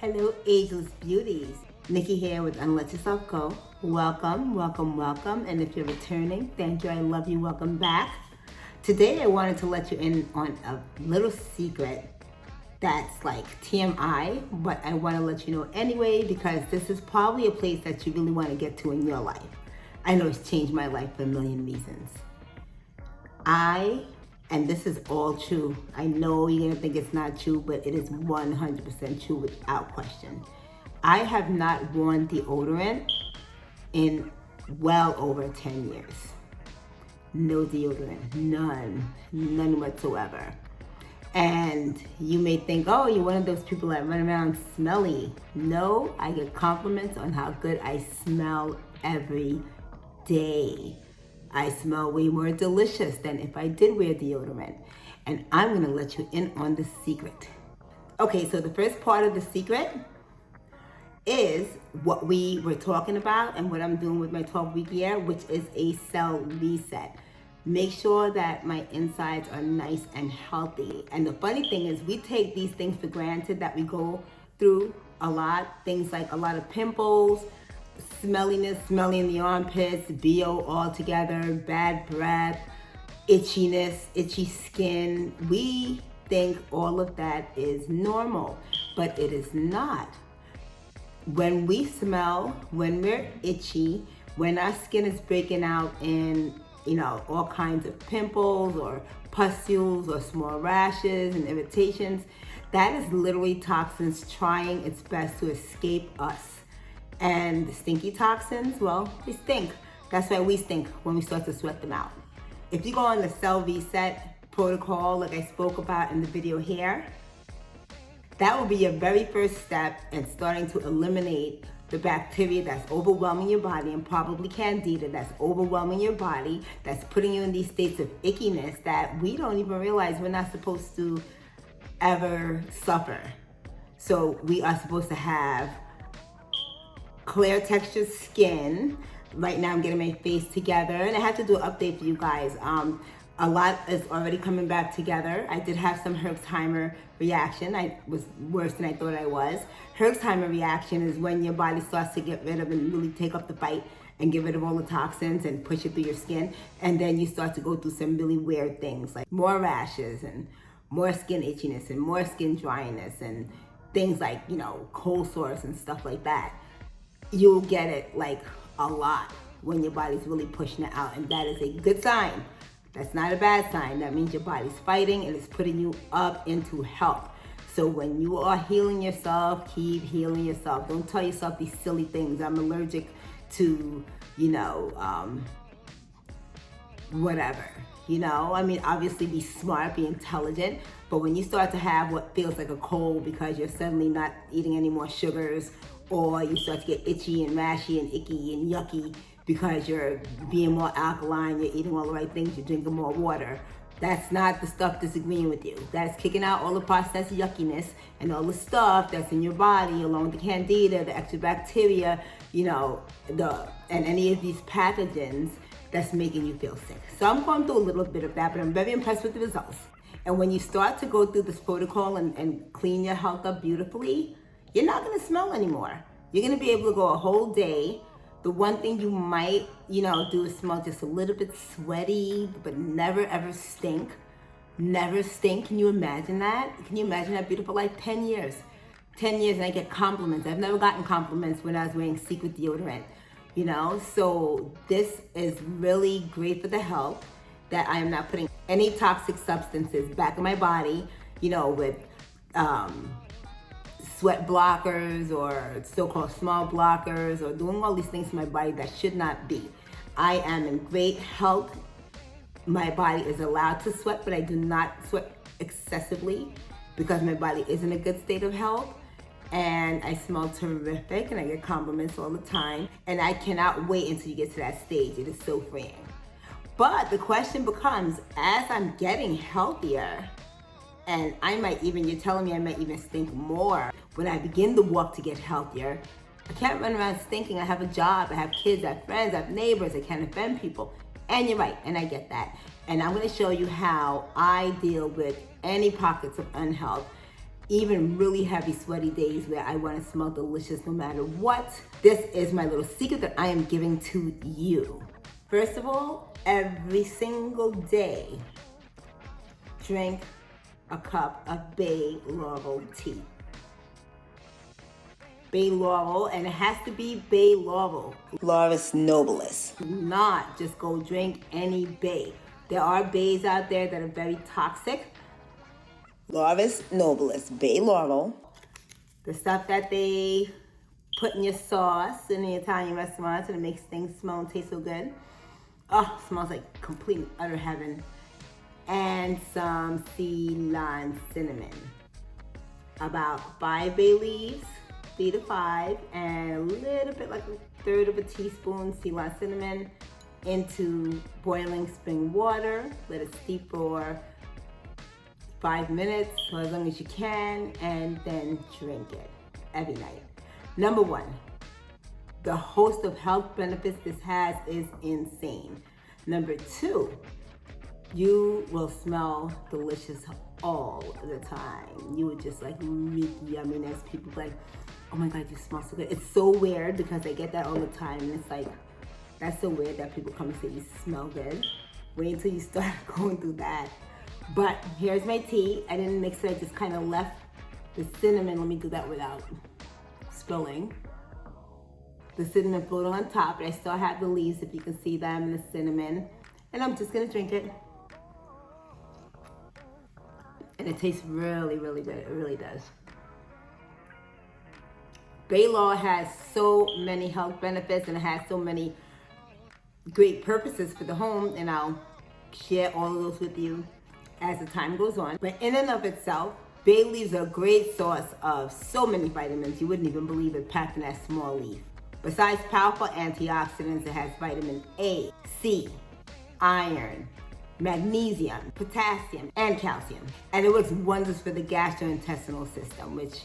Hello, ageless beauties. Nikki here with UnLet Yourself Go. Welcome, welcome, welcome. And if you're returning, thank you. I love you. Welcome back. Today, I wanted to let you in on a little secret that's like TMI, but I want to let you know anyway because this is probably a place that you really want to get to in your life. I know it's changed my life for a million reasons. And this is all true. I know you're gonna think it's not true, but it is 100% true without question. I have not worn deodorant in well over 10 years. No deodorant, none whatsoever. And you may think, oh, you're one of those people that run around smelly. No, I get compliments on how good I smell every day. I smell way more delicious than if I did wear deodorant. And I'm gonna let you in on the secret. Okay, so the first part of the secret is what we were talking about and what I'm doing with my 12-week year, which is a cell reset. Make sure that my insides are nice and healthy. And the funny thing is we take these things for granted that we go through a lot, things like a lot of pimples, smelliness, smelly in the armpits, BO altogether, bad breath, itchiness, itchy skin. We think all of that is normal, but it is not. When we smell, when we're itchy, when our skin is breaking out in, all kinds of pimples or pustules or small rashes and irritations, that is literally toxins trying its best to escape us. And the stinky toxins, well, they stink. That's why we stink when we start to sweat them out. If you go on the cell reset protocol, like I spoke about in the video here, that will be your very first step in starting to eliminate the bacteria that's overwhelming your body, and probably candida that's overwhelming your body, that's putting you in these states of ickiness that we don't even realize we're not supposed to ever suffer. So we are supposed to have clear textured skin. Right now I'm getting my face together, and I have to do an update for you guys. A lot is already coming back together. I did have some Herxheimer reaction. I was worse than I thought I was. Herxheimer reaction is when your body starts to get rid of and really take up the fight and get rid of all the toxins and push it through your skin. And then you start to go through some really weird things like more rashes and more skin itchiness and more skin dryness and things like, cold sores and stuff like that. You'll get it like a lot when your body's really pushing it out, and that is a good sign. That's not a bad sign. That means your body's fighting and it's putting you up into health. So when you are healing yourself, keep healing yourself. Don't tell yourself these silly things. I'm allergic to, whatever. Obviously be smart, be intelligent, but when you start to have what feels like a cold because you're suddenly not eating any more sugars, or you start to get itchy and rashy and icky and yucky because you're being more alkaline, you're eating all the right things, you're drinking more water. That's not the stuff disagreeing with you. That is kicking out all the processed yuckiness and all the stuff that's in your body, along with the candida, the extra bacteria, and any of these pathogens that's making you feel sick. So I'm going through a little bit of that, but I'm very impressed with the results. And when you start to go through this protocol and clean your health up beautifully, you're not gonna smell anymore. You're gonna be able to go a whole day. The one thing you might, do is smell just a little bit sweaty, but never ever stink. Never stink. Can you imagine that? Can you imagine that beautiful life? 10 years. 10 years and I get compliments. I've never gotten compliments when I was wearing secret deodorant, So this is really great for the health, that I am not putting any toxic substances back in my body, with sweat blockers or so-called small blockers, or doing all these things to my body that should not be. I am in great health. My body is allowed to sweat, but I do not sweat excessively because my body is in a good state of health. And I smell terrific, and I get compliments all the time. And I cannot wait until you get to that stage. It is so freeing. But the question becomes, as I'm getting healthier, and you're telling me I might even stink more when I begin to walk to get healthier. I can't run around stinking. I have a job, I have kids, I have friends, I have neighbors, I can't offend people. And you're right, and I get that. And I'm gonna show you how I deal with any pockets of unhealth even really heavy sweaty days where I want to smell delicious no matter what, this is my little secret that I am giving to you. First of all, every single day, drink a cup of bay laurel tea. Bay laurel, and it has to be bay laurel. Laurus nobilis. Do not just go drink any bay. There are bays out there that are very toxic. Laurus nobilis, bay laurel. The stuff that they put in your sauce in the Italian restaurants and it makes things smell and taste so good. Oh, smells like complete and utter heaven. And some Ceylon cinnamon. About 5 bay leaves, 3 to 5, and a little bit like a third of a teaspoon Ceylon cinnamon into boiling spring water. Let it steep for 5 minutes or as long as you can, and then drink it every night. Number 1, the host of health benefits this has is insane. Number 2, you will smell delicious all the time. You would just like reek yumminess. People like, oh my God, you smell so good. It's so weird because I get that all the time, and it's like, that's so weird that people come and say you smell good. Wait until you start going through that. But here's my tea. I didn't mix it, I just kind of left the cinnamon. Let me do that without spilling. The cinnamon floating on top, but I still have the leaves if you can see them, and the cinnamon. And I'm just gonna drink it. And it tastes really, really good. It really does. Bay laurel has so many health benefits and it has so many great purposes for the home, and I'll share all of those with you as the time goes on. But in and of itself, bay leaves are a great source of so many vitamins. You wouldn't even believe it packed in that small leaf. Besides powerful antioxidants, it has vitamin A, C, iron, magnesium, potassium, and calcium. And it works wonders for the gastrointestinal system, which,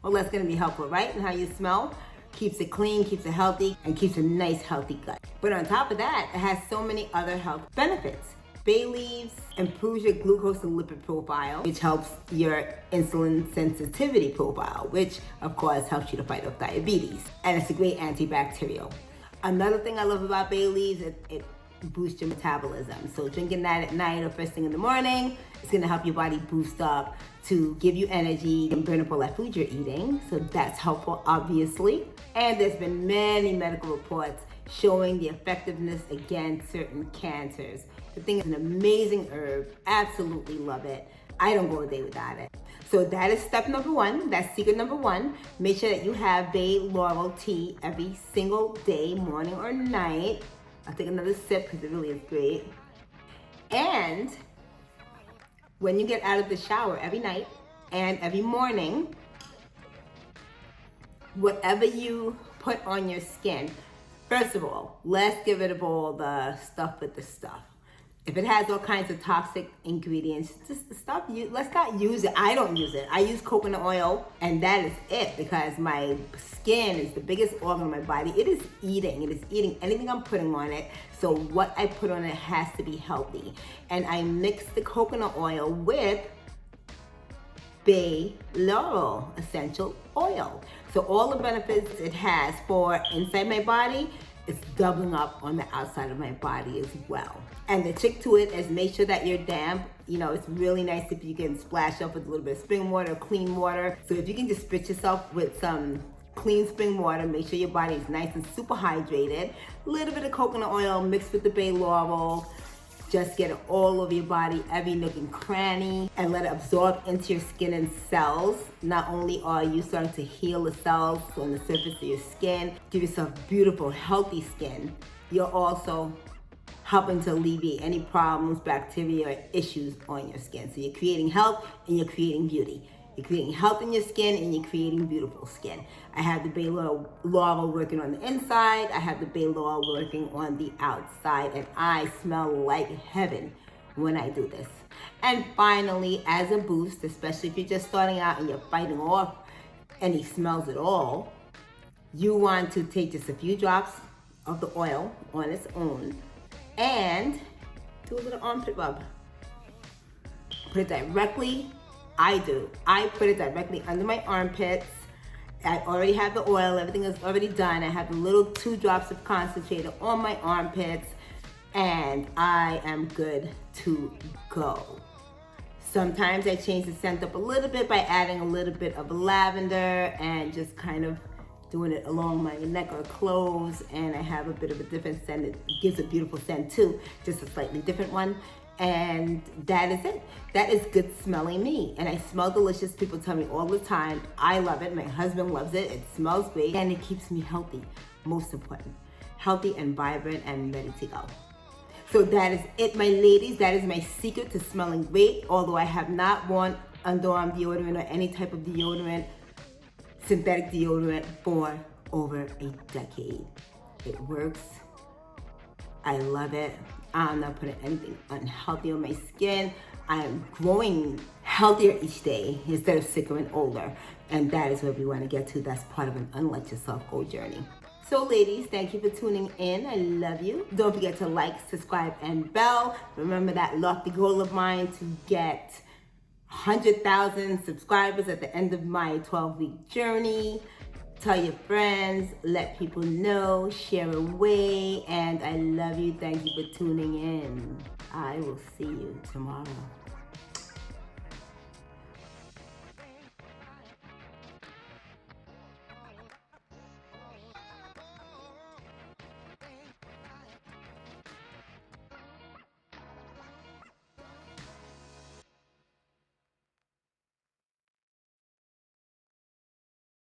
well, that's gonna be helpful, right? And how you smell, keeps it clean, keeps it healthy, and keeps a nice healthy gut. But on top of that, it has so many other health benefits. Bay leaves improves your glucose and lipid profile, which helps your insulin sensitivity profile, which of course helps you to fight off diabetes. And it's a great antibacterial. Another thing I love about bay leaves, it boosts your metabolism. So drinking that at night or first thing in the morning, it's gonna help your body boost up to give you energy and burn up all that food you're eating. So that's helpful, obviously. And there's been many medical reports showing the effectiveness against certain cancers. The thing is an amazing herb. Absolutely love it. I don't go a day without it. So that is step number 1. That's secret number 1. Make sure that you have bay laurel tea every single day, morning or night. I'll take another sip because it really is great. And when you get out of the shower every night and every morning, whatever you put on your skin, first of all, let's get rid of all the stuff with the stuff. If it has all kinds of toxic ingredients, just let's not use it. I don't use it. I use coconut oil, and that is it, because my skin is the biggest organ in my body. It is eating anything I'm putting on it. So what I put on it has to be healthy. And I mix the coconut oil with bay laurel essential oil. So all the benefits it has for inside my body, it's doubling up on the outside of my body as well. And the trick to it is make sure that you're damp. You know, it's really nice if you can splash up with a little bit of spring water or clean water. So if you can just spritz yourself with some clean spring water, make sure your body is nice and super hydrated. A little bit of coconut oil mixed with the bay laurel. Just get it all over your body, every nook and cranny, and let it absorb into your skin and cells. Not only are you starting to heal the cells on the surface of your skin, give yourself beautiful, healthy skin, you're also helping to alleviate any problems, bacteria, or issues on your skin. So you're creating health and you're creating beauty. You're creating health in your skin and you're creating beautiful skin. I have the bay laurel working on the inside. I have the bay laurel working on the outside, and I smell like heaven when I do this. And finally, as a boost, especially if you're just starting out and you're fighting off any smells at all, you want to take just a few drops of the oil on its own and do a little armpit rub. Put it directly I do. I put it directly under my armpits. I already have the oil, everything is already done. I have the little 2 drops of concentrator on my armpits, and I am good to go. Sometimes I change the scent up a little bit by adding a little bit of lavender and just kind of doing it along my neck or clothes, and I have a bit of a different scent. It gives a beautiful scent too, just a slightly different one. And that is it. That is good smelling me. And I smell delicious. People tell me all the time. I love it. My husband loves it. It smells great. And it keeps me healthy. Most important. Healthy and vibrant and ready to go. So that is it, my ladies. That is my secret to smelling great. Although I have not worn underarm deodorant or any type of deodorant, synthetic deodorant, for over a decade. It works. I love it. I'm not putting anything unhealthy on my skin. I am growing healthier each day instead of sicker and older. And that is where we want to get to. That's part of an UnLet Yourself Go Journey. So ladies, thank you for tuning in. I love you. Don't forget to like, subscribe, and bell. Remember that lofty goal of mine to get 100,000 subscribers at the end of my 12-week journey. Tell your friends, let people know, share away, and I love you. Thank you for tuning in. I will see you tomorrow.